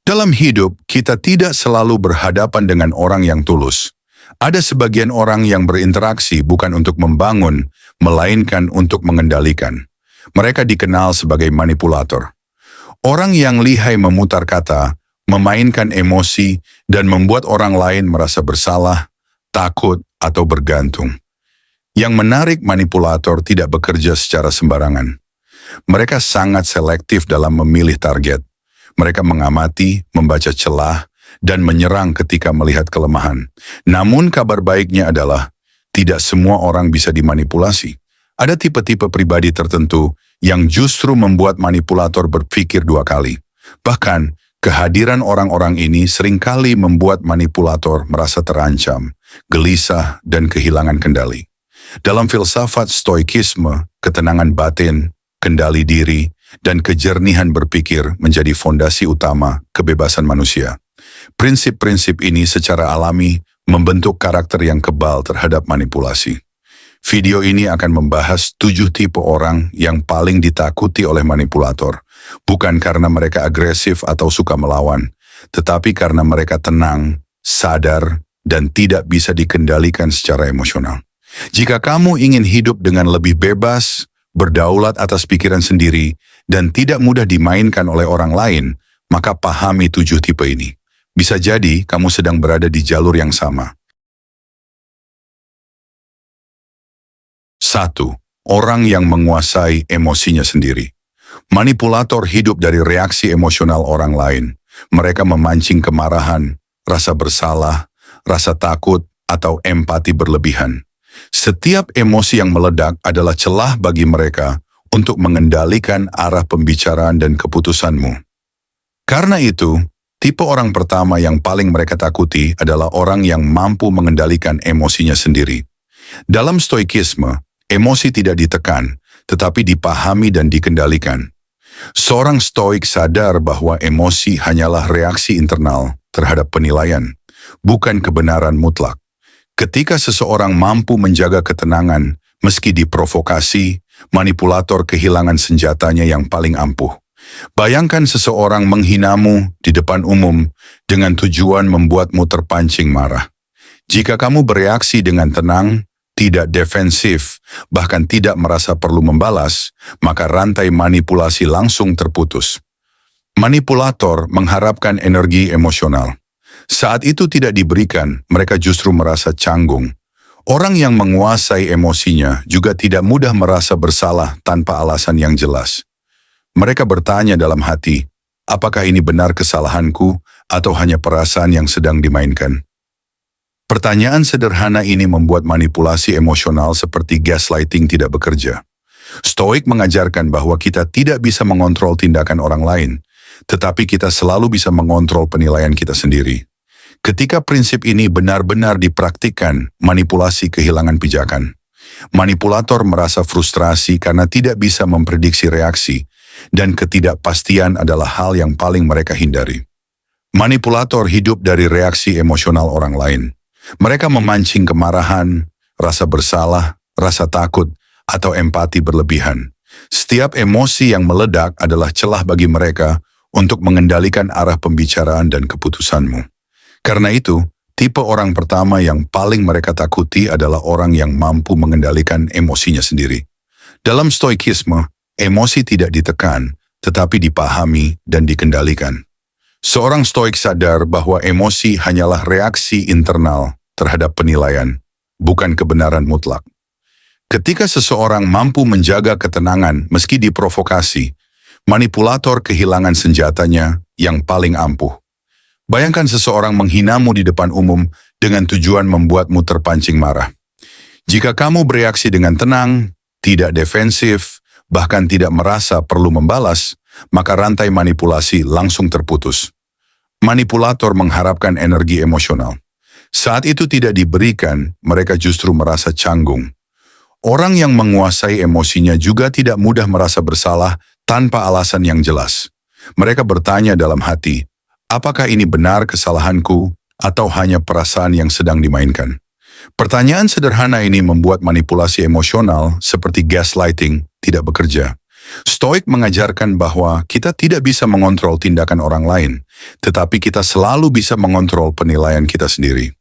Dalam hidup, kita tidak selalu berhadapan dengan orang yang tulus. Ada sebagian orang yang berinteraksi bukan untuk membangun, melainkan untuk mengendalikan. Mereka dikenal sebagai manipulator. Orang yang lihai memutar kata, memainkan emosi, dan membuat orang lain merasa bersalah, takut, atau bergantung. Yang menarik, manipulator tidak bekerja secara sembarangan. Mereka sangat selektif dalam memilih target. Mereka mengamati, membaca celah, dan menyerang ketika melihat kelemahan. Namun kabar baiknya adalah, tidak semua orang bisa dimanipulasi. Ada tipe-tipe pribadi tertentu yang justru membuat manipulator berpikir dua kali. Bahkan, kehadiran orang-orang ini seringkali membuat manipulator merasa terancam, gelisah, dan kehilangan kendali. Dalam filsafat stoikisme, ketenangan batin, kendali diri, dan kejernihan berpikir menjadi fondasi utama kebebasan manusia. Prinsip-prinsip ini secara alami membentuk karakter yang kebal terhadap manipulasi. Video ini akan membahas 7 tipe orang yang paling ditakuti oleh manipulator, bukan karena mereka agresif atau suka melawan, tetapi karena mereka tenang, sadar, dan tidak bisa dikendalikan secara emosional. Jika kamu ingin hidup dengan lebih bebas, berdaulat atas pikiran sendiri, dan tidak mudah dimainkan oleh orang lain, maka pahami 7 tipe ini. Bisa jadi kamu sedang berada di jalur yang sama. 1. Orang yang menguasai emosinya sendiri. Manipulator hidup dari reaksi emosional orang lain. Mereka memancing kemarahan, rasa bersalah, rasa takut, atau empati berlebihan. Setiap emosi yang meledak adalah celah bagi mereka untuk mengendalikan arah pembicaraan dan keputusanmu. Karena itu, tipe orang pertama yang paling mereka takuti adalah orang yang mampu mengendalikan emosinya sendiri. Dalam stoikisme, emosi tidak ditekan, tetapi dipahami dan dikendalikan. Seorang stoik sadar bahwa emosi hanyalah reaksi internal terhadap penilaian, bukan kebenaran mutlak. Ketika seseorang mampu menjaga ketenangan, meski diprovokasi, manipulator kehilangan senjatanya yang paling ampuh. Bayangkan seseorang menghinamu di depan umum dengan tujuan membuatmu terpancing marah. Jika kamu bereaksi dengan tenang, tidak defensif, bahkan tidak merasa perlu membalas, maka rantai manipulasi langsung terputus. Manipulator mengharapkan energi emosional. Saat itu tidak diberikan, mereka justru merasa canggung. Orang yang menguasai emosinya juga tidak mudah merasa bersalah tanpa alasan yang jelas. Mereka bertanya dalam hati, apakah ini benar kesalahanku atau hanya perasaan yang sedang dimainkan? Pertanyaan sederhana ini membuat manipulasi emosional seperti gaslighting tidak bekerja. Stoik mengajarkan bahwa kita tidak bisa mengontrol tindakan orang lain, tetapi kita selalu bisa mengontrol penilaian kita sendiri. Ketika prinsip ini benar-benar dipraktikkan, manipulasi kehilangan pijakan. Manipulator merasa frustrasi karena tidak bisa memprediksi reaksi, dan ketidakpastian adalah hal yang paling mereka hindari. Manipulator hidup dari reaksi emosional orang lain. Mereka memancing kemarahan, rasa bersalah, rasa takut, atau empati berlebihan. Setiap emosi yang meledak adalah celah bagi mereka untuk mengendalikan arah pembicaraan dan keputusanmu. Karena itu, tipe orang pertama yang paling mereka takuti adalah orang yang mampu mengendalikan emosinya sendiri. Dalam stoikisme, emosi tidak ditekan, tetapi dipahami dan dikendalikan. Seorang stoik sadar bahwa emosi hanyalah reaksi internal terhadap penilaian, bukan kebenaran mutlak. Ketika seseorang mampu menjaga ketenangan meski diprovokasi, manipulator kehilangan senjatanya yang paling ampuh. Bayangkan seseorang menghinamu di depan umum dengan tujuan membuatmu terpancing marah. Jika kamu bereaksi dengan tenang, tidak defensif, bahkan tidak merasa perlu membalas, maka rantai manipulasi langsung terputus. Manipulator mengharapkan energi emosional. Saat itu tidak diberikan, mereka justru merasa canggung. Orang yang menguasai emosinya juga tidak mudah merasa bersalah tanpa alasan yang jelas. Mereka bertanya dalam hati, apakah ini benar kesalahanku atau hanya perasaan yang sedang dimainkan? Pertanyaan sederhana ini membuat manipulasi emosional seperti gaslighting tidak bekerja. Stoik mengajarkan bahwa kita tidak bisa mengontrol tindakan orang lain, tetapi kita selalu bisa mengontrol penilaian kita sendiri.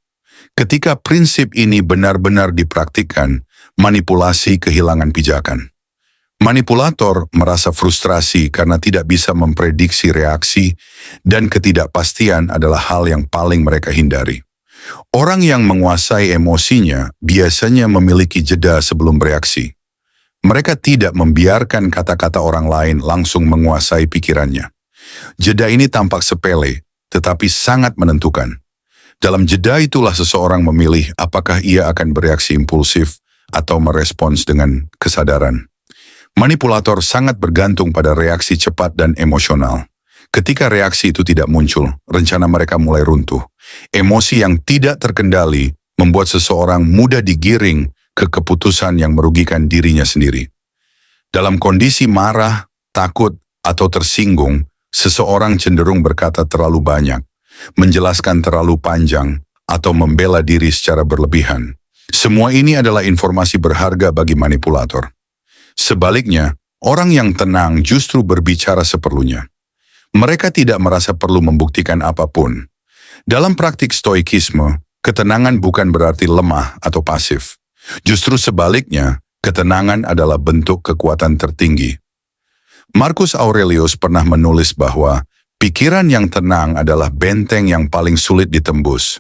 Ketika prinsip ini benar-benar dipraktikkan, manipulasi kehilangan pijakan. Manipulator merasa frustrasi karena tidak bisa memprediksi reaksi, dan ketidakpastian adalah hal yang paling mereka hindari. Orang yang menguasai emosinya biasanya memiliki jeda sebelum bereaksi. Mereka tidak membiarkan kata-kata orang lain langsung menguasai pikirannya. Jeda ini tampak sepele, tetapi sangat menentukan. Dalam jeda itulah seseorang memilih apakah ia akan bereaksi impulsif atau merespons dengan kesadaran. Manipulator sangat bergantung pada reaksi cepat dan emosional. Ketika reaksi itu tidak muncul, rencana mereka mulai runtuh. Emosi yang tidak terkendali membuat seseorang mudah digiring ke keputusan yang merugikan dirinya sendiri. Dalam kondisi marah, takut, atau tersinggung, seseorang cenderung berkata terlalu banyak, menjelaskan terlalu panjang, atau membela diri secara berlebihan. Semua ini adalah informasi berharga bagi manipulator. Sebaliknya, orang yang tenang justru berbicara seperlunya. Mereka tidak merasa perlu membuktikan apapun. Dalam praktik stoikisme, ketenangan bukan berarti lemah atau pasif. Justru sebaliknya, ketenangan adalah bentuk kekuatan tertinggi. Marcus Aurelius pernah menulis bahwa pikiran yang tenang adalah benteng yang paling sulit ditembus.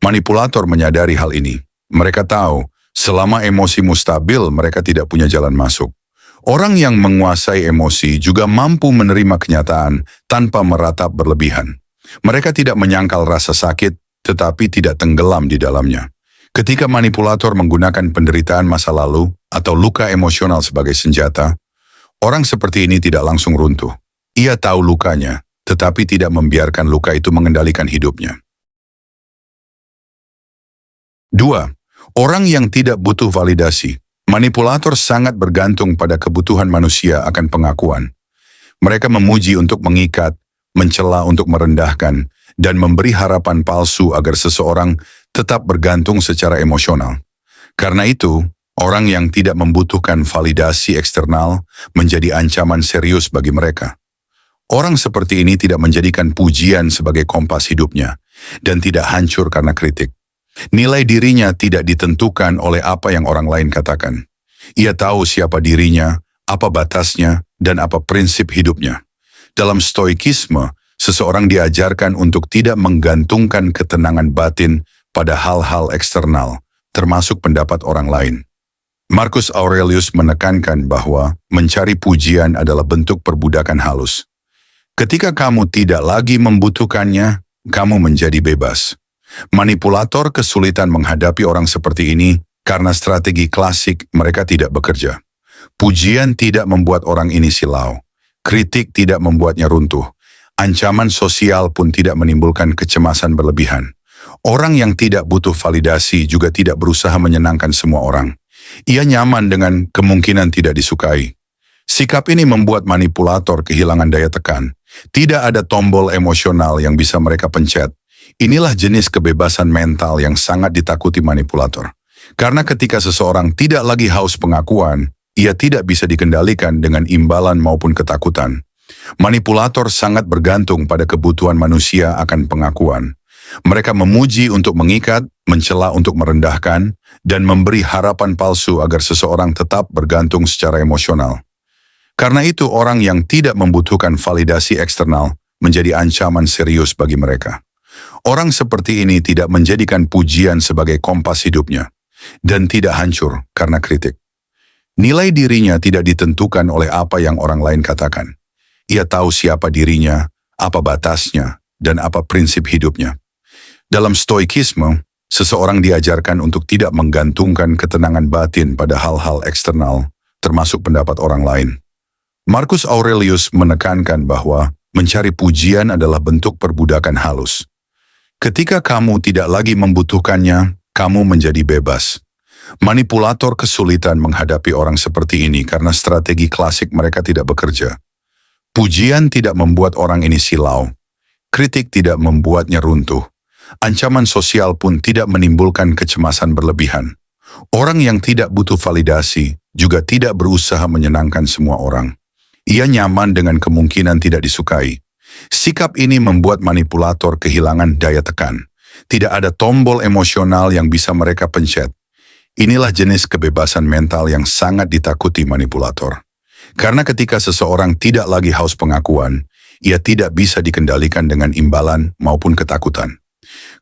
Manipulator menyadari hal ini. Mereka tahu, selama emosimu stabil, mereka tidak punya jalan masuk. Orang yang menguasai emosi juga mampu menerima kenyataan tanpa meratap berlebihan. Mereka tidak menyangkal rasa sakit, tetapi tidak tenggelam di dalamnya. Ketika manipulator menggunakan penderitaan masa lalu atau luka emosional sebagai senjata, orang seperti ini tidak langsung runtuh. Ia tahu lukanya, tetapi tidak membiarkan luka itu mengendalikan hidupnya. 2. Orang yang tidak butuh validasi. Manipulator sangat bergantung pada kebutuhan manusia akan pengakuan. Mereka memuji untuk mengikat, mencela untuk merendahkan, dan memberi harapan palsu agar seseorang tetap bergantung secara emosional. Karena itu, orang yang tidak membutuhkan validasi eksternal menjadi ancaman serius bagi mereka. Orang seperti ini tidak menjadikan pujian sebagai kompas hidupnya, dan tidak hancur karena kritik. Nilai dirinya tidak ditentukan oleh apa yang orang lain katakan. Ia tahu siapa dirinya, apa batasnya, dan apa prinsip hidupnya. Dalam stoikisme, seseorang diajarkan untuk tidak menggantungkan ketenangan batin pada hal-hal eksternal, termasuk pendapat orang lain. Marcus Aurelius menekankan bahwa mencari pujian adalah bentuk perbudakan halus. Ketika kamu tidak lagi membutuhkannya, kamu menjadi bebas. Manipulator kesulitan menghadapi orang seperti ini karena strategi klasik mereka tidak bekerja. Pujian tidak membuat orang ini silau. Kritik tidak membuatnya runtuh. Ancaman sosial pun tidak menimbulkan kecemasan berlebihan. Orang yang tidak butuh validasi juga tidak berusaha menyenangkan semua orang. Ia nyaman dengan kemungkinan tidak disukai. Sikap ini membuat manipulator kehilangan daya tekan. Tidak ada tombol emosional yang bisa mereka pencet. Inilah jenis kebebasan mental yang sangat ditakuti manipulator. Karena ketika seseorang tidak lagi haus pengakuan, ia tidak bisa dikendalikan dengan imbalan maupun ketakutan. Manipulator sangat bergantung pada kebutuhan manusia akan pengakuan. Mereka memuji untuk mengikat, mencela untuk merendahkan, dan memberi harapan palsu agar seseorang tetap bergantung secara emosional. Karena itu orang yang tidak membutuhkan validasi eksternal menjadi ancaman serius bagi mereka. Orang seperti ini tidak menjadikan pujian sebagai kompas hidupnya, dan tidak hancur karena kritik. Nilai dirinya tidak ditentukan oleh apa yang orang lain katakan. Ia tahu siapa dirinya, apa batasnya, dan apa prinsip hidupnya. Dalam stoikisme, seseorang diajarkan untuk tidak menggantungkan ketenangan batin pada hal-hal eksternal, termasuk pendapat orang lain. Marcus Aurelius menekankan bahwa mencari pujian adalah bentuk perbudakan halus. Ketika kamu tidak lagi membutuhkannya, kamu menjadi bebas. Manipulator kesulitan menghadapi orang seperti ini karena strategi klasik mereka tidak bekerja. Pujian tidak membuat orang ini silau. Kritik tidak membuatnya runtuh. Ancaman sosial pun tidak menimbulkan kecemasan berlebihan. Orang yang tidak butuh validasi juga tidak berusaha menyenangkan semua orang. Ia nyaman dengan kemungkinan tidak disukai. Sikap ini membuat manipulator kehilangan daya tekan. Tidak ada tombol emosional yang bisa mereka pencet. Inilah jenis kebebasan mental yang sangat ditakuti manipulator. Karena ketika seseorang tidak lagi haus pengakuan, ia tidak bisa dikendalikan dengan imbalan maupun ketakutan.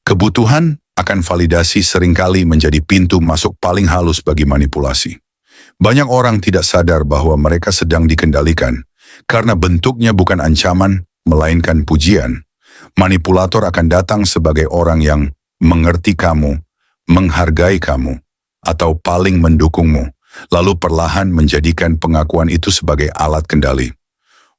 Kebutuhan akan validasi seringkali menjadi pintu masuk paling halus bagi manipulasi. Banyak orang tidak sadar bahwa mereka sedang dikendalikan, karena bentuknya bukan ancaman, melainkan pujian. Manipulator akan datang sebagai orang yang mengerti kamu, menghargai kamu, atau paling mendukungmu, lalu perlahan menjadikan pengakuan itu sebagai alat kendali.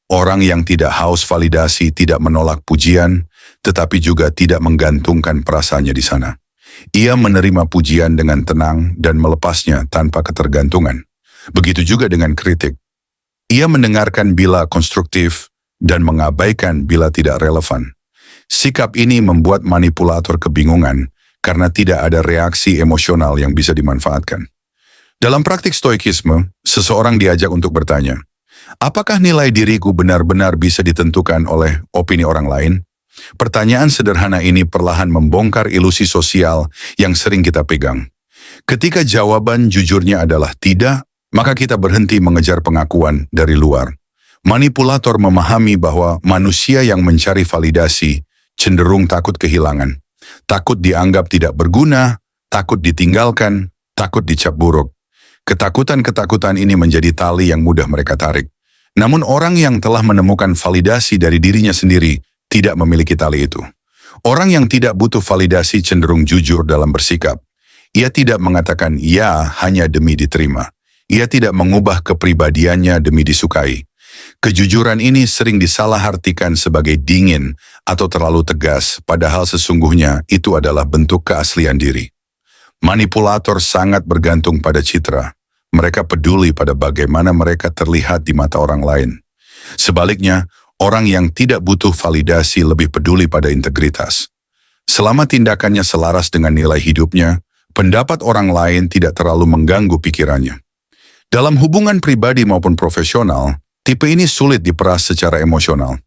Orang yang tidak haus validasi tidak menolak pujian, tetapi juga tidak menggantungkan perasaannya di sana. Ia menerima pujian dengan tenang dan melepasnya tanpa ketergantungan. Begitu juga dengan kritik. Ia mendengarkan bila konstruktif dan mengabaikan bila tidak relevan. Sikap ini membuat manipulator kebingungan karena tidak ada reaksi emosional yang bisa dimanfaatkan. Dalam praktik stoikisme, seseorang diajak untuk bertanya, apakah nilai diriku benar-benar bisa ditentukan oleh opini orang lain? Pertanyaan sederhana ini perlahan membongkar ilusi sosial yang sering kita pegang. Ketika jawaban jujurnya adalah tidak, maka kita berhenti mengejar pengakuan dari luar. Manipulator memahami bahwa manusia yang mencari validasi cenderung takut kehilangan, takut dianggap tidak berguna, takut ditinggalkan, takut dicap buruk. Ketakutan-ketakutan ini menjadi tali yang mudah mereka tarik. Namun orang yang telah menemukan validasi dari dirinya sendiri tidak memiliki tali itu. Orang yang tidak butuh validasi cenderung jujur dalam bersikap. Ia tidak mengatakan ya hanya demi diterima. Ia tidak mengubah kepribadiannya demi disukai. Kejujuran ini sering disalahartikan sebagai dingin atau terlalu tegas, padahal sesungguhnya itu adalah bentuk keaslian diri. Manipulator sangat bergantung pada citra. Mereka peduli pada bagaimana mereka terlihat di mata orang lain. Sebaliknya, orang yang tidak butuh validasi lebih peduli pada integritas. Selama tindakannya selaras dengan nilai hidupnya, pendapat orang lain tidak terlalu mengganggu pikirannya. Dalam hubungan pribadi maupun profesional, tipe ini sulit diperas secara emosional.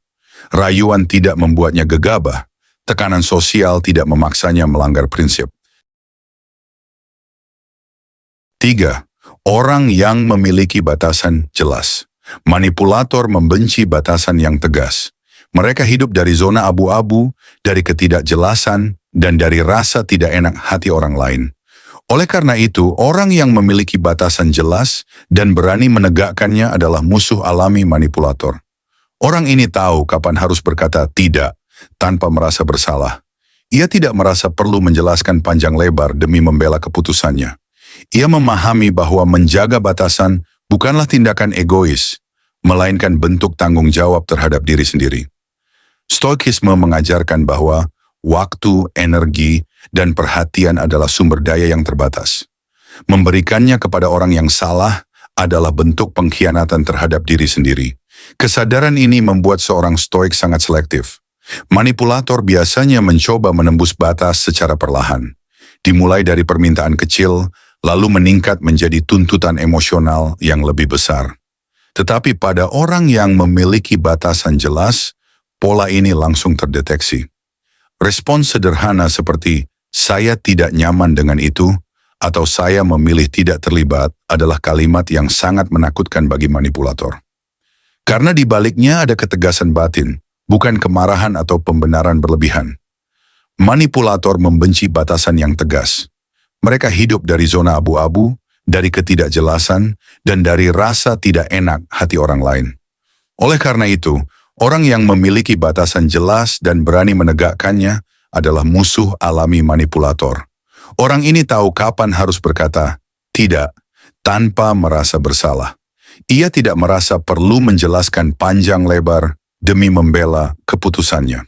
Rayuan tidak membuatnya gegabah, tekanan sosial tidak memaksanya melanggar prinsip. 3. Orang yang memiliki batasan jelas. Manipulator membenci batasan yang tegas. Mereka hidup dari zona abu-abu, dari ketidakjelasan, dan dari rasa tidak enak hati orang lain. Oleh karena itu, orang yang memiliki batasan jelas dan berani menegakkannya adalah musuh alami manipulator. Orang ini tahu kapan harus berkata tidak, tanpa merasa bersalah. Ia tidak merasa perlu menjelaskan panjang lebar demi membela keputusannya. Ia memahami bahwa menjaga batasan bukanlah tindakan egois, melainkan bentuk tanggung jawab terhadap diri sendiri. Stoikisme mengajarkan bahwa waktu, energi, dan perhatian adalah sumber daya yang terbatas. Memberikannya kepada orang yang salah adalah bentuk pengkhianatan terhadap diri sendiri. Kesadaran ini membuat seorang stoik sangat selektif. Manipulator biasanya mencoba menembus batas secara perlahan. Dimulai dari permintaan kecil, lalu meningkat menjadi tuntutan emosional yang lebih besar. Tetapi pada orang yang memiliki batasan jelas, pola ini langsung terdeteksi. Respons sederhana seperti, saya tidak nyaman dengan itu, atau saya memilih tidak terlibat adalah kalimat yang sangat menakutkan bagi manipulator. Karena di baliknya ada ketegasan batin, bukan kemarahan atau pembenaran berlebihan. Manipulator membenci batasan yang tegas. Mereka hidup dari zona abu-abu, dari ketidakjelasan, dan dari rasa tidak enak hati orang lain. Oleh karena itu, orang yang memiliki batasan jelas dan berani menegakkannya adalah musuh alami manipulator. Orang ini tahu kapan harus berkata tidak, tanpa merasa bersalah. Ia tidak merasa perlu menjelaskan panjang lebar demi membela keputusannya.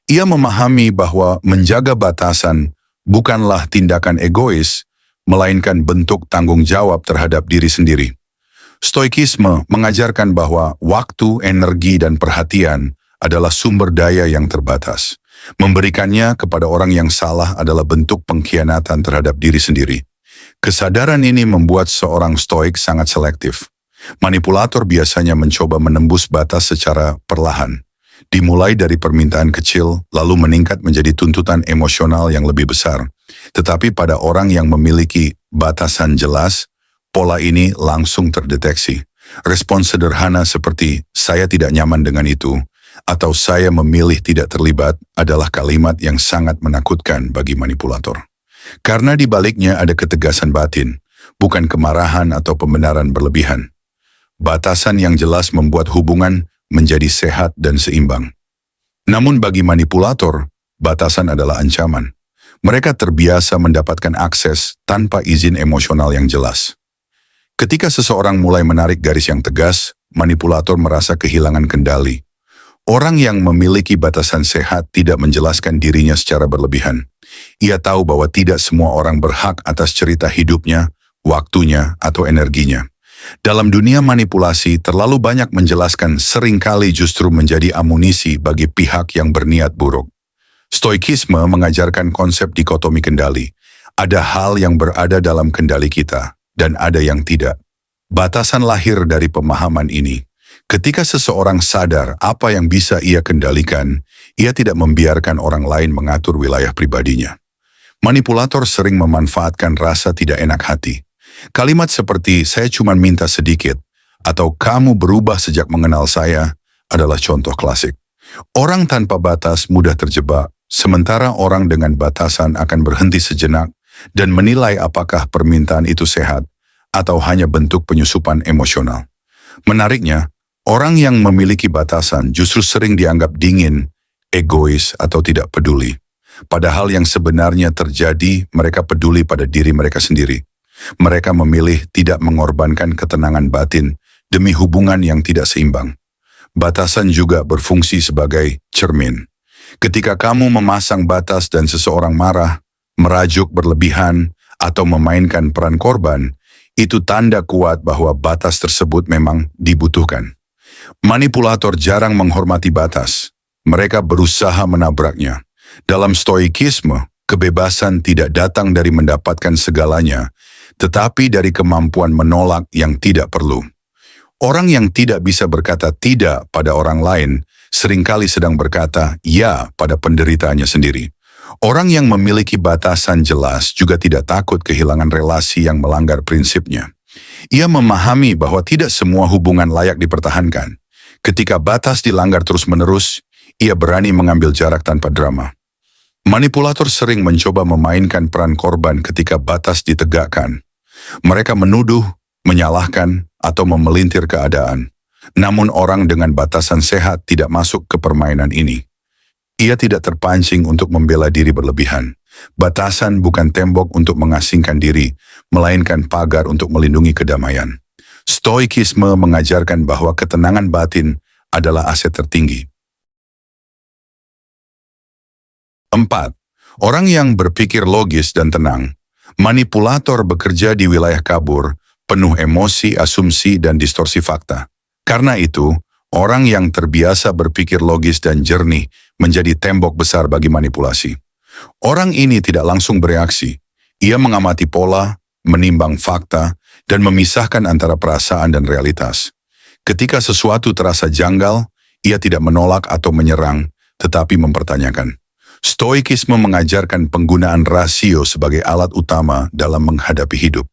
Ia memahami bahwa menjaga batasan bukanlah tindakan egois, melainkan bentuk tanggung jawab terhadap diri sendiri. Stoikisme mengajarkan bahwa waktu, energi, dan perhatian adalah sumber daya yang terbatas. Memberikannya kepada orang yang salah adalah bentuk pengkhianatan terhadap diri sendiri. Kesadaran ini membuat seorang stoik sangat selektif. Manipulator biasanya mencoba menembus batas secara perlahan. Dimulai dari permintaan kecil, lalu meningkat menjadi tuntutan emosional yang lebih besar. Tetapi pada orang yang memiliki batasan jelas, pola ini langsung terdeteksi. Respons sederhana seperti "saya tidak nyaman dengan itu" atau "saya memilih tidak terlibat" adalah kalimat yang sangat menakutkan bagi manipulator. Karena di baliknya ada ketegasan batin, bukan kemarahan atau pembenaran berlebihan. Batasan yang jelas membuat hubungan menjadi sehat dan seimbang. Namun bagi manipulator, batasan adalah ancaman. Mereka terbiasa mendapatkan akses tanpa izin emosional yang jelas. Ketika seseorang mulai menarik garis yang tegas, manipulator merasa kehilangan kendali. Orang yang memiliki batasan sehat tidak menjelaskan dirinya secara berlebihan. Ia tahu bahwa tidak semua orang berhak atas cerita hidupnya, waktunya, atau energinya. Dalam dunia manipulasi, terlalu banyak menjelaskan seringkali justru menjadi amunisi bagi pihak yang berniat buruk. Stoikisme mengajarkan konsep dikotomi kendali. Ada hal yang berada dalam kendali kita, dan ada yang tidak. Batasan lahir dari pemahaman ini. Ketika seseorang sadar apa yang bisa ia kendalikan, ia tidak membiarkan orang lain mengatur wilayah pribadinya. Manipulator sering memanfaatkan rasa tidak enak hati. Kalimat seperti "saya cuma minta sedikit" atau "kamu berubah sejak mengenal saya" adalah contoh klasik. Orang tanpa batas mudah terjebak, sementara orang dengan batasan akan berhenti sejenak dan menilai apakah permintaan itu sehat atau hanya bentuk penyusupan emosional. Menariknya, orang yang memiliki batasan justru sering dianggap dingin, egois, atau tidak peduli. Padahal yang sebenarnya terjadi, mereka peduli pada diri mereka sendiri. Mereka memilih tidak mengorbankan ketenangan batin demi hubungan yang tidak seimbang. Batasan juga berfungsi sebagai cermin. Ketika kamu memasang batas dan seseorang marah, merajuk berlebihan, atau memainkan peran korban, itu tanda kuat bahwa batas tersebut memang dibutuhkan. Manipulator jarang menghormati batas. Mereka berusaha menabraknya. Dalam stoikisme, kebebasan tidak datang dari mendapatkan segalanya, tetapi dari kemampuan menolak yang tidak perlu. Orang yang tidak bisa berkata tidak pada orang lain, seringkali sedang berkata ya pada penderitaannya sendiri. Orang yang memiliki batasan jelas juga tidak takut kehilangan relasi yang melanggar prinsipnya. Ia memahami bahwa tidak semua hubungan layak dipertahankan. Ketika batas dilanggar terus-menerus, ia berani mengambil jarak tanpa drama. Manipulator sering mencoba memainkan peran korban ketika batas ditegakkan. Mereka menuduh, menyalahkan, atau memelintir keadaan. Namun orang dengan batasan sehat tidak masuk ke permainan ini. Ia tidak terpancing untuk membela diri berlebihan. Batasan bukan tembok untuk mengasingkan diri, melainkan pagar untuk melindungi kedamaian. Stoikisme mengajarkan bahwa ketenangan batin adalah aset tertinggi. 4. Orang yang berpikir logis dan tenang. Manipulator bekerja di wilayah kabur, penuh emosi, asumsi, dan distorsi fakta. Karena itu, orang yang terbiasa berpikir logis dan jernih menjadi tembok besar bagi manipulasi. Orang ini tidak langsung bereaksi. Ia mengamati pola, menimbang fakta, dan memisahkan antara perasaan dan realitas. Ketika sesuatu terasa janggal, ia tidak menolak atau menyerang, tetapi mempertanyakan. Stoikisme mengajarkan penggunaan rasio sebagai alat utama dalam menghadapi hidup.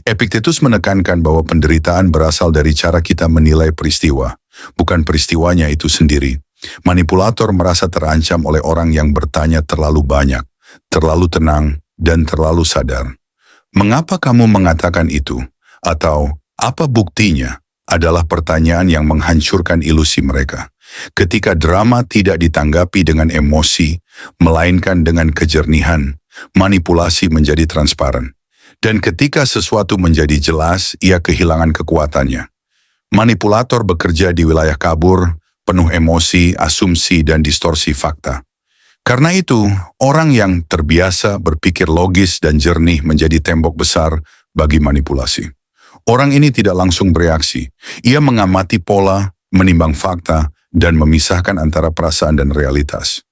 Epictetus menekankan bahwa penderitaan berasal dari cara kita menilai peristiwa, bukan peristiwanya itu sendiri. Manipulator merasa terancam oleh orang yang bertanya terlalu banyak, terlalu tenang, dan terlalu sadar. Mengapa kamu mengatakan itu? Atau apa buktinya? Adalah pertanyaan yang menghancurkan ilusi mereka. Ketika drama tidak ditanggapi dengan emosi, melainkan dengan kejernihan, manipulasi menjadi transparan. Dan ketika sesuatu menjadi jelas, ia kehilangan kekuatannya. Manipulator bekerja di wilayah kabur, penuh emosi, asumsi, dan distorsi fakta. Karena itu, orang yang terbiasa berpikir logis dan jernih menjadi tembok besar bagi manipulasi. Orang ini tidak langsung bereaksi. Ia mengamati pola, menimbang fakta, dan memisahkan antara perasaan dan realitas.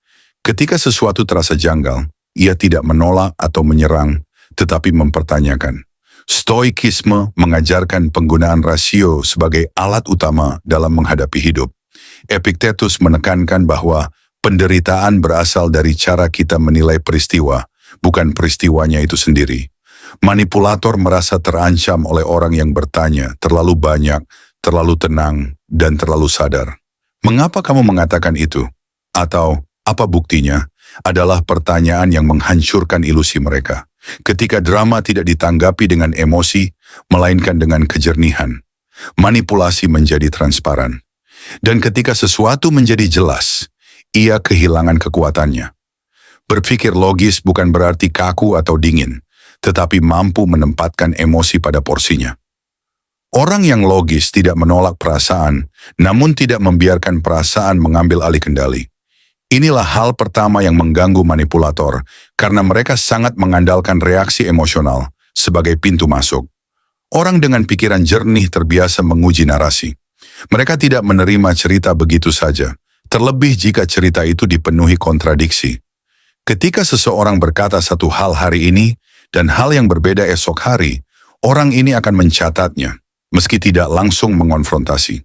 Ketika sesuatu terasa janggal, ia tidak menolak atau menyerang, tetapi mempertanyakan. Stoikisme mengajarkan penggunaan rasio sebagai alat utama dalam menghadapi hidup. Epictetus menekankan bahwa penderitaan berasal dari cara kita menilai peristiwa, bukan peristiwanya itu sendiri. Manipulator merasa terancam oleh orang yang bertanya terlalu banyak, terlalu tenang, dan terlalu sadar. Mengapa kamu mengatakan itu? Atau, apa buktinya? Adalah pertanyaan yang menghancurkan ilusi mereka. Ketika drama tidak ditanggapi dengan emosi, melainkan dengan kejernihan. Manipulasi menjadi transparan. Dan ketika sesuatu menjadi jelas, ia kehilangan kekuatannya. Berpikir logis bukan berarti kaku atau dingin, tetapi mampu menempatkan emosi pada porsinya. Orang yang logis tidak menolak perasaan, namun tidak membiarkan perasaan mengambil alih kendali. Inilah hal pertama yang mengganggu manipulator, karena mereka sangat mengandalkan reaksi emosional sebagai pintu masuk. Orang dengan pikiran jernih terbiasa menguji narasi. Mereka tidak menerima cerita begitu saja, terlebih jika cerita itu dipenuhi kontradiksi. Ketika seseorang berkata satu hal hari ini, dan hal yang berbeda esok hari, orang ini akan mencatatnya, meski tidak langsung mengonfrontasi.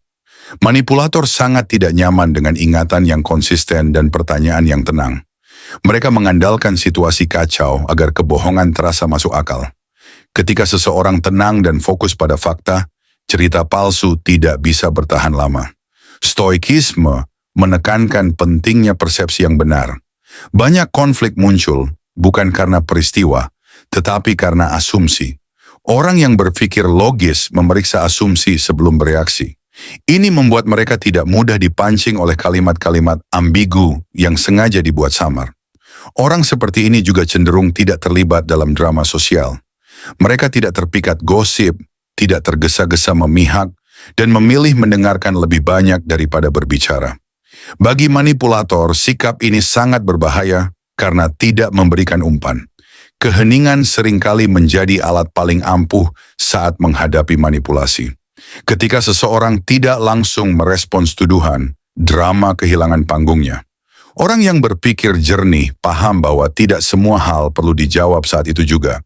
Manipulator sangat tidak nyaman dengan ingatan yang konsisten dan pertanyaan yang tenang. Mereka mengandalkan situasi kacau agar kebohongan terasa masuk akal. Ketika seseorang tenang dan fokus pada fakta, cerita palsu tidak bisa bertahan lama. Stoikisme menekankan pentingnya persepsi yang benar. Banyak konflik muncul bukan karena peristiwa, tetapi karena asumsi. Orang yang berpikir logis memeriksa asumsi sebelum bereaksi. Ini membuat mereka tidak mudah dipancing oleh kalimat-kalimat ambigu yang sengaja dibuat samar. Orang seperti ini juga cenderung tidak terlibat dalam drama sosial. Mereka tidak terpikat gosip, tidak tergesa-gesa memihak, dan memilih mendengarkan lebih banyak daripada berbicara. Bagi manipulator, sikap ini sangat berbahaya karena tidak memberikan umpan. Keheningan seringkali menjadi alat paling ampuh saat menghadapi manipulasi. Ketika seseorang tidak langsung merespons tuduhan, drama kehilangan panggungnya. Orang yang berpikir jernih paham bahwa tidak semua hal perlu dijawab saat itu juga.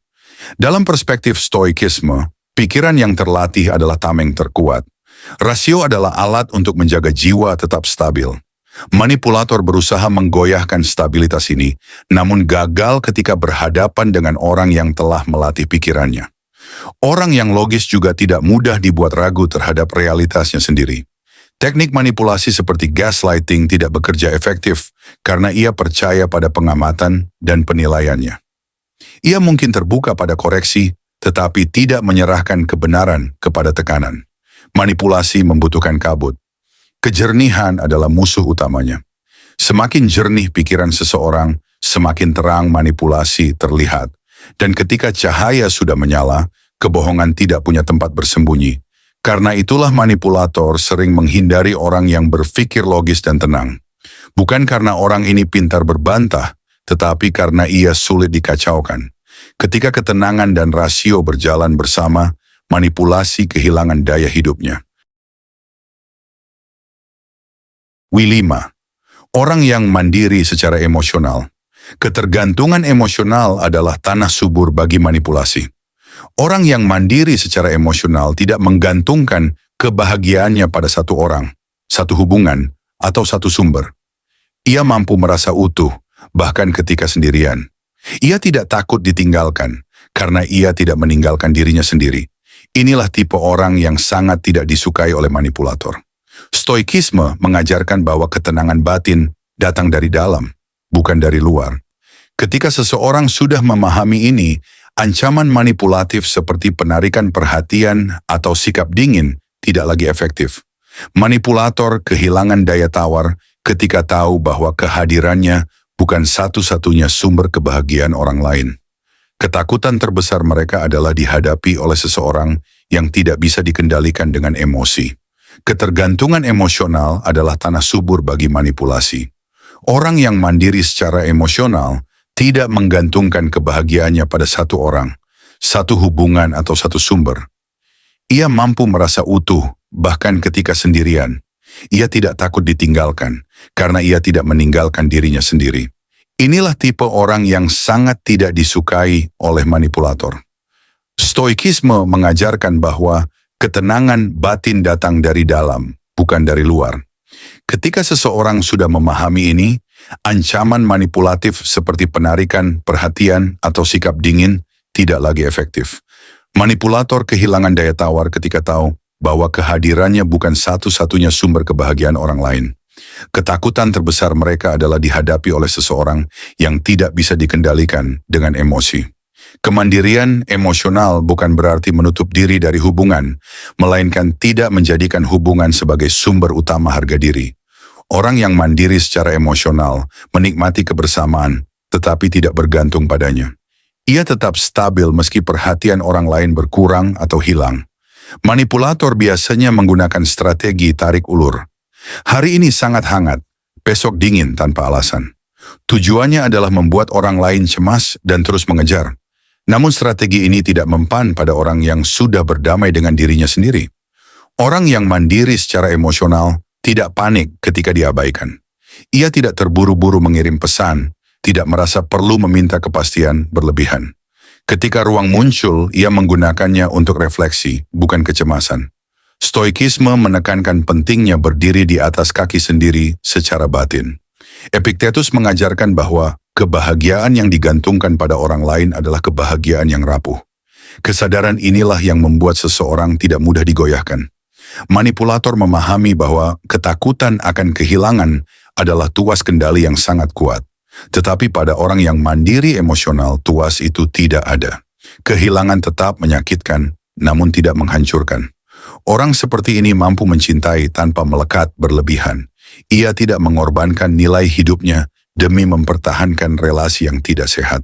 Dalam perspektif stoikisme, pikiran yang terlatih adalah tameng terkuat. Rasio adalah alat untuk menjaga jiwa tetap stabil. Manipulator berusaha menggoyahkan stabilitas ini, namun gagal ketika berhadapan dengan orang yang telah melatih pikirannya. Orang yang logis juga tidak mudah dibuat ragu terhadap realitasnya sendiri. Teknik manipulasi seperti gaslighting tidak bekerja efektif karena ia percaya pada pengamatan dan penilaiannya. Ia mungkin terbuka pada koreksi, tetapi tidak menyerahkan kebenaran kepada tekanan. Manipulasi membutuhkan kabut. Kejernihan adalah musuh utamanya. Semakin jernih pikiran seseorang, semakin terang manipulasi terlihat. Dan ketika cahaya sudah menyala, kebohongan tidak punya tempat bersembunyi. Karena itulah manipulator sering menghindari orang yang berpikir logis dan tenang. Bukan karena orang ini pintar berbantah, tetapi karena ia sulit dikacaukan. Ketika ketenangan dan rasio berjalan bersama, manipulasi kehilangan daya hidupnya. W5. Orang yang mandiri secara emosional. Ketergantungan emosional adalah tanah subur bagi manipulasi. Orang yang mandiri secara emosional tidak menggantungkan kebahagiaannya pada satu orang, satu hubungan, atau satu sumber. Ia mampu merasa utuh, bahkan ketika sendirian. Ia tidak takut ditinggalkan, karena ia tidak meninggalkan dirinya sendiri. Inilah tipe orang yang sangat tidak disukai oleh manipulator. Stoikisme mengajarkan bahwa ketenangan batin datang dari dalam, bukan dari luar. Ketika seseorang sudah memahami ini, ancaman manipulatif seperti penarikan perhatian atau sikap dingin tidak lagi efektif. Manipulator kehilangan daya tawar ketika tahu bahwa kehadirannya bukan satu-satunya sumber kebahagiaan orang lain. Ketakutan terbesar mereka adalah dihadapi oleh seseorang yang tidak bisa dikendalikan dengan emosi. Ketergantungan emosional adalah tanah subur bagi manipulasi. Orang yang mandiri secara emosional tidak menggantungkan kebahagiaannya pada satu orang, satu hubungan atau satu sumber. Ia mampu merasa utuh, bahkan ketika sendirian. Ia tidak takut ditinggalkan, karena ia tidak meninggalkan dirinya sendiri. Inilah tipe orang yang sangat tidak disukai oleh manipulator. Stoikisme mengajarkan bahwa ketenangan batin datang dari dalam, bukan dari luar. Ketika seseorang sudah memahami ini, ancaman manipulatif seperti penarikan, perhatian, atau sikap dingin tidak lagi efektif. Manipulator kehilangan daya tawar ketika tahu bahwa kehadirannya bukan satu-satunya sumber kebahagiaan orang lain. Ketakutan terbesar mereka adalah dihadapi oleh seseorang yang tidak bisa dikendalikan dengan emosi. Kemandirian emosional bukan berarti menutup diri dari hubungan, melainkan tidak menjadikan hubungan sebagai sumber utama harga diri. Orang yang mandiri secara emosional menikmati kebersamaan, tetapi tidak bergantung padanya. Ia tetap stabil meski perhatian orang lain berkurang atau hilang. Manipulator biasanya menggunakan strategi tarik ulur. Hari ini sangat hangat, besok dingin tanpa alasan. Tujuannya adalah membuat orang lain cemas dan terus mengejar. Namun strategi ini tidak mempan pada orang yang sudah berdamai dengan dirinya sendiri. Orang yang mandiri secara emosional tidak panik ketika diabaikan. Ia tidak terburu-buru mengirim pesan, tidak merasa perlu meminta kepastian berlebihan. Ketika ruang muncul, ia menggunakannya untuk refleksi, bukan kecemasan. Stoikisme menekankan pentingnya berdiri di atas kaki sendiri secara batin. Epictetus mengajarkan bahwa kebahagiaan yang digantungkan pada orang lain adalah kebahagiaan yang rapuh. Kesadaran inilah yang membuat seseorang tidak mudah digoyahkan. Manipulator memahami bahwa ketakutan akan kehilangan adalah tuas kendali yang sangat kuat. Tetapi pada orang yang mandiri emosional, tuas itu tidak ada. Kehilangan tetap menyakitkan, namun tidak menghancurkan. Orang seperti ini mampu mencintai tanpa melekat berlebihan. Ia tidak mengorbankan nilai hidupnya demi mempertahankan relasi yang tidak sehat.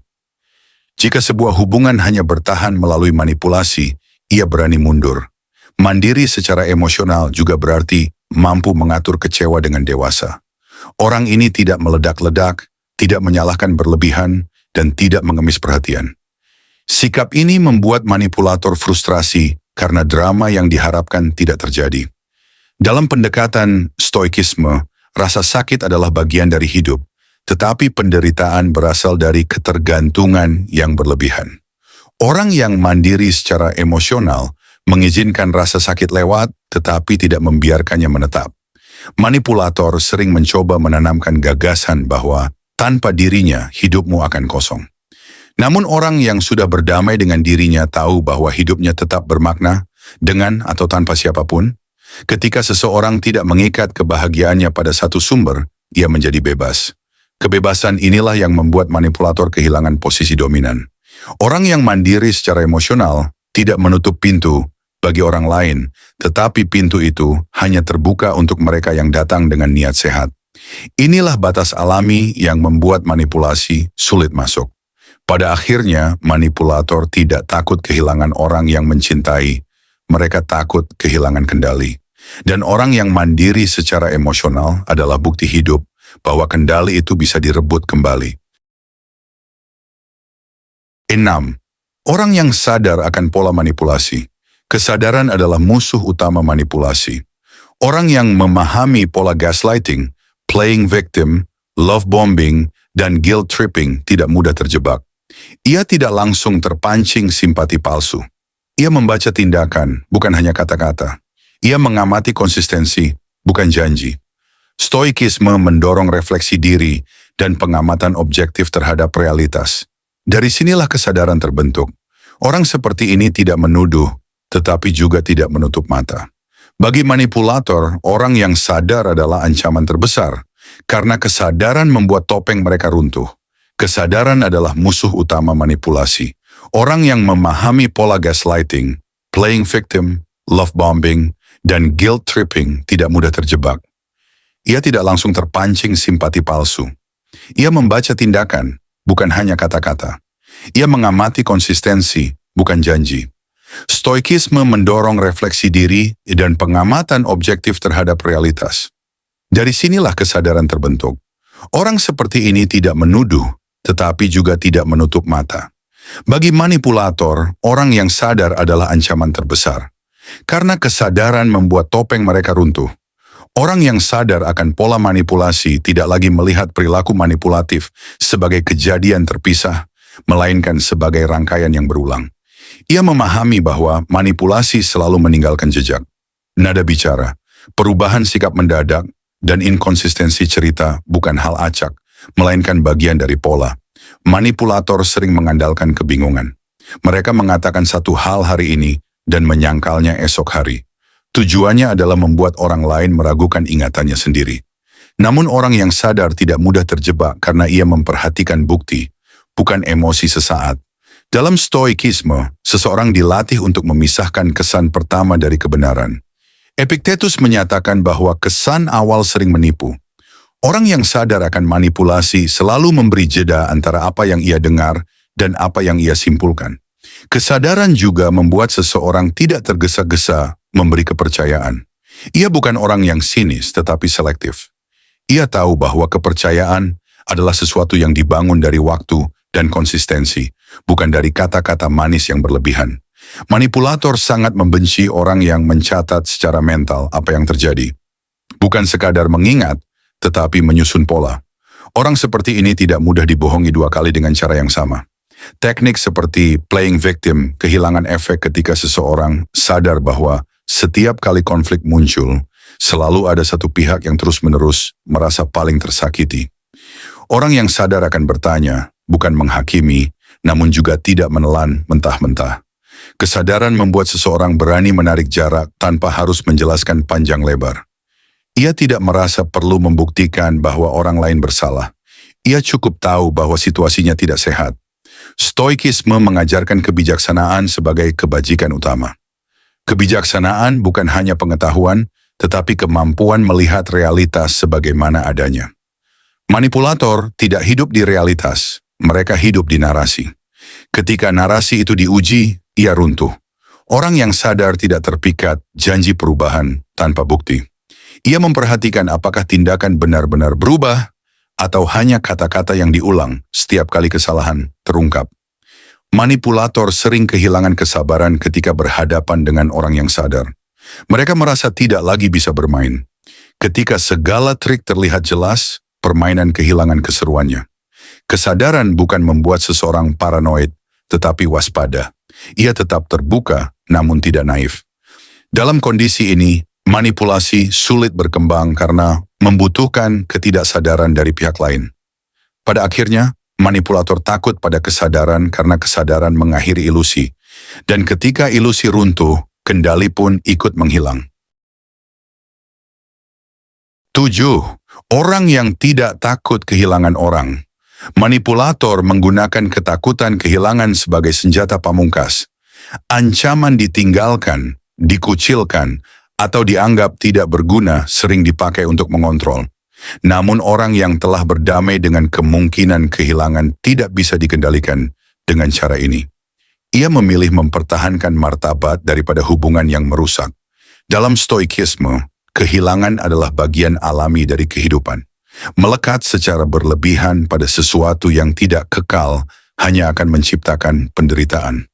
Jika sebuah hubungan hanya bertahan melalui manipulasi, ia berani mundur. Mandiri secara emosional juga berarti mampu mengatur kecewa dengan dewasa. Orang ini tidak meledak-ledak, tidak menyalahkan berlebihan, dan tidak mengemis perhatian. Sikap ini membuat manipulator frustrasi karena drama yang diharapkan tidak terjadi. Dalam pendekatan stoikisme, rasa sakit adalah bagian dari hidup, tetapi penderitaan berasal dari ketergantungan yang berlebihan. Orang yang mandiri secara emosional mengizinkan rasa sakit lewat, tetapi tidak membiarkannya menetap. Manipulator sering mencoba menanamkan gagasan bahwa tanpa dirinya hidupmu akan kosong. Namun orang yang sudah berdamai dengan dirinya tahu bahwa hidupnya tetap bermakna dengan atau tanpa siapapun. Ketika seseorang tidak mengikat kebahagiaannya pada satu sumber, ia menjadi bebas. Kebebasan inilah yang membuat manipulator kehilangan posisi dominan. Orang yang mandiri secara emosional tidak menutup pintu bagi orang lain, tetapi pintu itu hanya terbuka untuk mereka yang datang dengan niat sehat. Inilah batas alami yang membuat manipulasi sulit masuk. Pada akhirnya, manipulator tidak takut kehilangan orang yang mencintai. Mereka takut kehilangan kendali. Dan orang yang mandiri secara emosional adalah bukti hidup bahwa kendali itu bisa direbut kembali. 6. Orang yang sadar akan pola manipulasi. Kesadaran adalah musuh utama manipulasi. Orang yang memahami pola gaslighting, playing victim, love bombing, dan guilt tripping tidak mudah terjebak. Ia tidak langsung terpancing simpati palsu. Ia membaca tindakan, bukan hanya kata-kata. Ia mengamati konsistensi, bukan janji. Stoikisme mendorong refleksi diri dan pengamatan objektif terhadap realitas. Dari sinilah kesadaran terbentuk. Orang seperti ini tidak menuduh, tetapi juga tidak menutup mata. Bagi manipulator, orang yang sadar adalah ancaman terbesar, karena kesadaran membuat topeng mereka runtuh. Kesadaran adalah musuh utama manipulasi. Orang yang memahami pola gaslighting, playing victim, love bombing, dan guilt tripping tidak mudah terjebak. Ia tidak langsung terpancing simpati palsu. Ia membaca tindakan, bukan hanya kata-kata. Ia mengamati konsistensi, bukan janji. Stoikisme mendorong refleksi diri dan pengamatan objektif terhadap realitas. Dari sinilah kesadaran terbentuk. Orang seperti ini tidak menuduh, tetapi juga tidak menutup mata. Bagi manipulator, orang yang sadar adalah ancaman terbesar. Karena kesadaran membuat topeng mereka runtuh. Orang yang sadar akan pola manipulasi tidak lagi melihat perilaku manipulatif sebagai kejadian terpisah, melainkan sebagai rangkaian yang berulang. Ia memahami bahwa manipulasi selalu meninggalkan jejak. Nada bicara, perubahan sikap mendadak, dan inkonsistensi cerita bukan hal acak, melainkan bagian dari pola. Manipulator sering mengandalkan kebingungan. Mereka mengatakan satu hal hari ini dan menyangkalnya esok hari. Tujuannya adalah membuat orang lain meragukan ingatannya sendiri. Namun orang yang sadar tidak mudah terjebak karena ia memperhatikan bukti, bukan emosi sesaat. Dalam stoikisme, seseorang dilatih untuk memisahkan kesan pertama dari kebenaran. Epictetus menyatakan bahwa kesan awal sering menipu. Orang yang sadar akan manipulasi selalu memberi jeda antara apa yang ia dengar dan apa yang ia simpulkan. Kesadaran juga membuat seseorang tidak tergesa-gesa memberi kepercayaan. Ia bukan orang yang sinis tetapi selektif. Ia tahu bahwa kepercayaan adalah sesuatu yang dibangun dari waktu dan konsistensi, bukan dari kata-kata manis yang berlebihan. Manipulator sangat membenci orang yang mencatat secara mental apa yang terjadi. Bukan sekadar mengingat, tetapi menyusun pola. Orang seperti ini tidak mudah dibohongi dua kali dengan cara yang sama. Teknik seperti playing victim kehilangan efek ketika seseorang sadar bahwa setiap kali konflik muncul, selalu ada satu pihak yang terus-menerus merasa paling tersakiti. Orang yang sadar akan bertanya, bukan menghakimi, namun juga tidak menelan mentah-mentah. Kesadaran membuat seseorang berani menarik jarak tanpa harus menjelaskan panjang lebar. Ia tidak merasa perlu membuktikan bahwa orang lain bersalah. Ia cukup tahu bahwa situasinya tidak sehat. Stoikisme mengajarkan kebijaksanaan sebagai kebajikan utama. Kebijaksanaan bukan hanya pengetahuan, tetapi kemampuan melihat realitas sebagaimana adanya. Manipulator tidak hidup di realitas, mereka hidup di narasi. Ketika narasi itu diuji, ia runtuh. Orang yang sadar tidak terpikat janji perubahan tanpa bukti. Ia memperhatikan apakah tindakan benar-benar berubah atau hanya kata-kata yang diulang setiap kali kesalahan terungkap. Manipulator sering kehilangan kesabaran ketika berhadapan dengan orang yang sadar. Mereka merasa tidak lagi bisa bermain. Ketika segala trik terlihat jelas, permainan kehilangan keseruannya. Kesadaran bukan membuat seseorang paranoid, tetapi waspada. Ia tetap terbuka, namun tidak naif. Dalam kondisi ini, manipulasi sulit berkembang karena membutuhkan ketidaksadaran dari pihak lain. Pada akhirnya, manipulator takut pada kesadaran karena kesadaran mengakhiri ilusi. Dan ketika ilusi runtuh, kendali pun ikut menghilang. 7. Orang yang tidak takut kehilangan orang. Manipulator menggunakan ketakutan kehilangan sebagai senjata pamungkas. Ancaman ditinggalkan, dikucilkan, atau dianggap tidak berguna sering dipakai untuk mengontrol. Namun orang yang telah berdamai dengan kemungkinan kehilangan tidak bisa dikendalikan dengan cara ini. Ia memilih mempertahankan martabat daripada hubungan yang merusak. Dalam stoikisme, kehilangan adalah bagian alami dari kehidupan. Melekat secara berlebihan pada sesuatu yang tidak kekal hanya akan menciptakan penderitaan.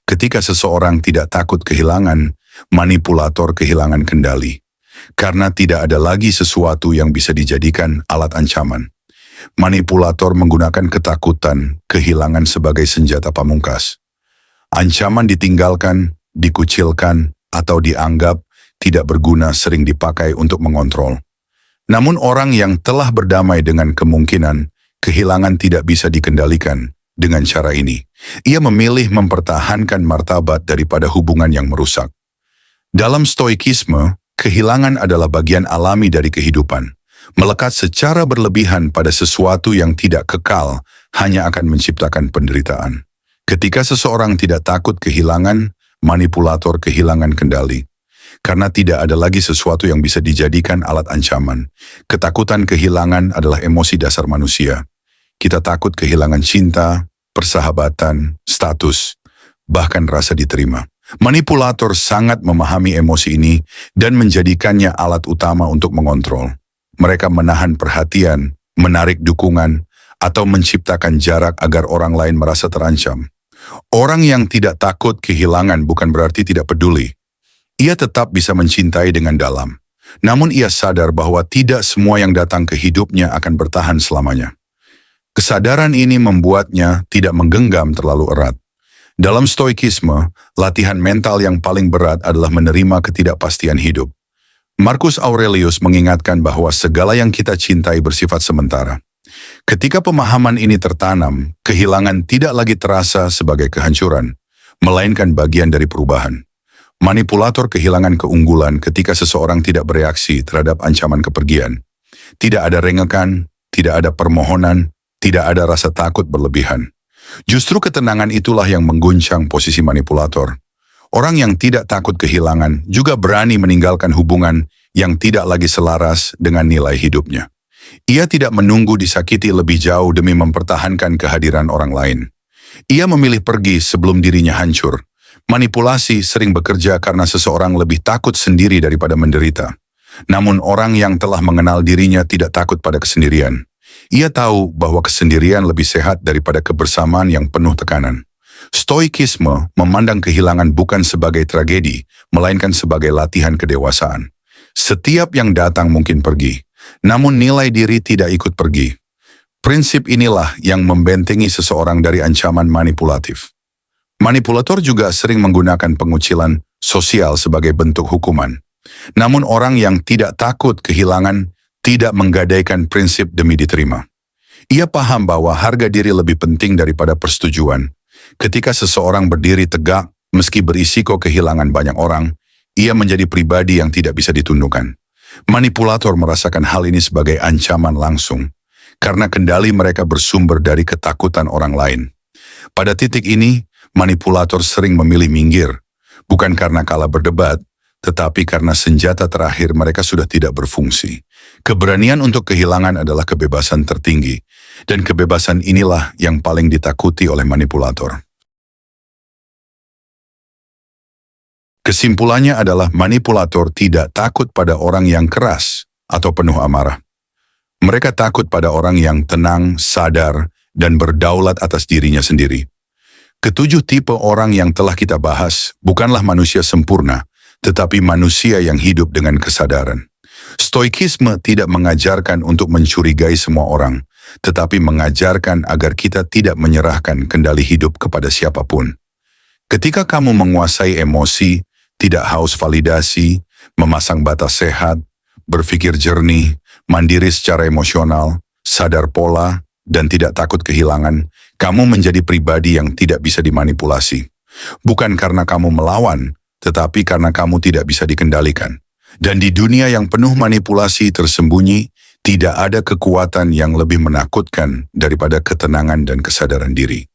Ketika seseorang tidak takut kehilangan, manipulator kehilangan kendali. Karena tidak ada lagi sesuatu yang bisa dijadikan alat ancaman. Manipulator menggunakan ketakutan, kehilangan sebagai senjata pamungkas. Ancaman ditinggalkan, dikucilkan, atau dianggap tidak berguna sering dipakai untuk mengontrol. Namun orang yang telah berdamai dengan kemungkinan kehilangan tidak bisa dikendalikan dengan cara ini. Ia memilih mempertahankan martabat daripada hubungan yang merusak. Dalam stoikisme, kehilangan adalah bagian alami dari kehidupan. Melekat secara berlebihan pada sesuatu yang tidak kekal hanya akan menciptakan penderitaan. Ketika seseorang tidak takut kehilangan, manipulator kehilangan kendali. Karena tidak ada lagi sesuatu yang bisa dijadikan alat ancaman. Ketakutan kehilangan adalah emosi dasar manusia. Kita takut kehilangan cinta, persahabatan, status, bahkan rasa diterima. Manipulator sangat memahami emosi ini dan menjadikannya alat utama untuk mengontrol. Mereka menahan perhatian, menarik dukungan, atau menciptakan jarak agar orang lain merasa terancam. Orang yang tidak takut kehilangan bukan berarti tidak peduli. Ia tetap bisa mencintai dengan dalam. Namun ia sadar bahwa tidak semua yang datang ke hidupnya akan bertahan selamanya. Kesadaran ini membuatnya tidak menggenggam terlalu erat. Dalam stoikisme, latihan mental yang paling berat adalah menerima ketidakpastian hidup. Marcus Aurelius mengingatkan bahwa segala yang kita cintai bersifat sementara. Ketika pemahaman ini tertanam, kehilangan tidak lagi terasa sebagai kehancuran, melainkan bagian dari perubahan. Manipulator kehilangan keunggulan ketika seseorang tidak bereaksi terhadap ancaman kepergian. Tidak ada rengekan, tidak ada permohonan, tidak ada rasa takut berlebihan. Justru ketenangan itulah yang mengguncang posisi manipulator. Orang yang tidak takut kehilangan juga berani meninggalkan hubungan yang tidak lagi selaras dengan nilai hidupnya. Ia tidak menunggu disakiti lebih jauh demi mempertahankan kehadiran orang lain. Ia memilih pergi sebelum dirinya hancur. Manipulasi sering bekerja karena seseorang lebih takut sendiri daripada menderita. Namun orang yang telah mengenal dirinya tidak takut pada kesendirian. Ia tahu bahwa kesendirian lebih sehat daripada kebersamaan yang penuh tekanan. Stoikisme memandang kehilangan bukan sebagai tragedi, melainkan sebagai latihan kedewasaan. Setiap yang datang mungkin pergi, namun nilai diri tidak ikut pergi. Prinsip inilah yang membentengi seseorang dari ancaman manipulatif. Manipulator juga sering menggunakan pengucilan sosial sebagai bentuk hukuman. Namun orang yang tidak takut kehilangan tidak menggadaikan prinsip demi diterima. Ia paham bahwa harga diri lebih penting daripada persetujuan. Ketika seseorang berdiri tegak, meski berisiko kehilangan banyak orang, ia menjadi pribadi yang tidak bisa ditundukkan. Manipulator merasakan hal ini sebagai ancaman langsung, karena kendali mereka bersumber dari ketakutan orang lain. Pada titik ini, manipulator sering memilih minggir, bukan karena kalah berdebat, tetapi karena senjata terakhir mereka sudah tidak berfungsi. Keberanian untuk kehilangan adalah kebebasan tertinggi, dan kebebasan inilah yang paling ditakuti oleh manipulator. Kesimpulannya adalah manipulator tidak takut pada orang yang keras atau penuh amarah. Mereka takut pada orang yang tenang, sadar, dan berdaulat atas dirinya sendiri. Ketujuh tipe orang yang telah kita bahas bukanlah manusia sempurna, tetapi manusia yang hidup dengan kesadaran. Stoikisme tidak mengajarkan untuk mencurigai semua orang, tetapi mengajarkan agar kita tidak menyerahkan kendali hidup kepada siapapun. Ketika kamu menguasai emosi, tidak haus validasi, memasang batas sehat, berpikir jernih, mandiri secara emosional, sadar pola, dan tidak takut kehilangan, kamu menjadi pribadi yang tidak bisa dimanipulasi. Bukan karena kamu melawan, tetapi karena kamu tidak bisa dikendalikan. Dan di dunia yang penuh manipulasi tersembunyi, tidak ada kekuatan yang lebih menakutkan daripada ketenangan dan kesadaran diri.